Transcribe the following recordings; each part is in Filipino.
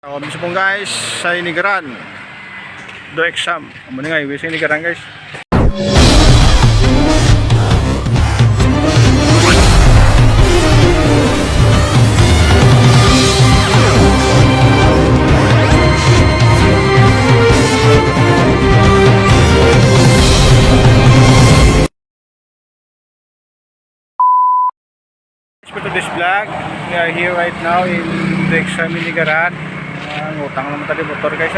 Bisa pong guys sa inigaran do exam amo nga sa inigaran guys. For this vlog, we are here right now in the exam inigaran. Ngutang naman tadi motor guys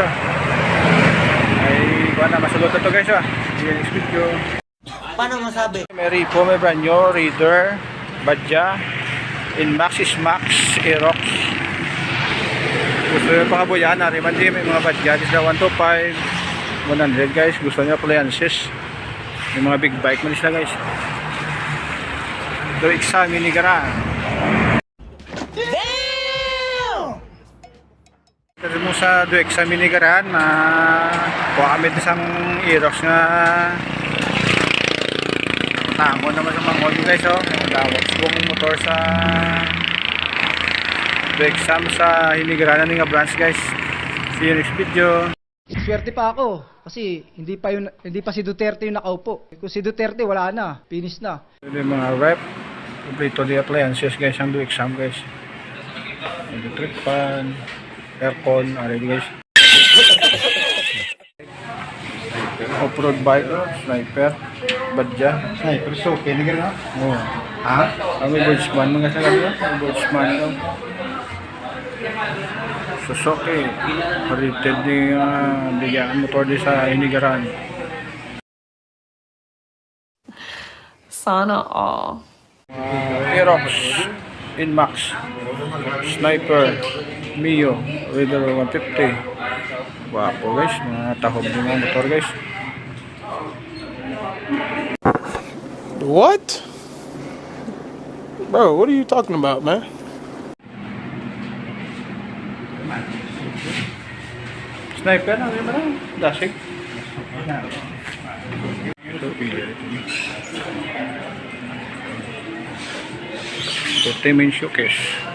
ay na masulot to guys next video. Paano masabi? May repo, may brand new reader badya in Max is Max Aerox. Gusto nyo pangabuyan nariman din may mga badya this na 125 100 guys. Gusto nyo appliances yung mga big bike malis na guys. Ito exam inigaran. Kasi mo sa do exam inigaran na kuha kami isang Aerox nga tamo naman sa mga audio guys dawat buong motor sa do exam sa inigaran nga branch guys. See you next video. Swerte pa ako kasi hindi pa si Duterte yung nakaupo. Kung si Duterte wala na, finish na. Yung mga rep, complete the appliances guys ang do exam guys. Electric fan, aircon, already guys. Off-road bike, sniper, badya. Sniper, so okay na gano'n? Oh. Ha? Kami boardsman mga sa kanya, boardsman daw. Suzuki, rated ni bigyan motor di sa inigaran. Sana all. Aerox, Inmax, Sniper, Mio, Raider 150. Wapo guys, mga tahob din mga motor guys. What? Bro, what are you talking about, man? Sniper na rin ba na? Dasig. Ito main showcase.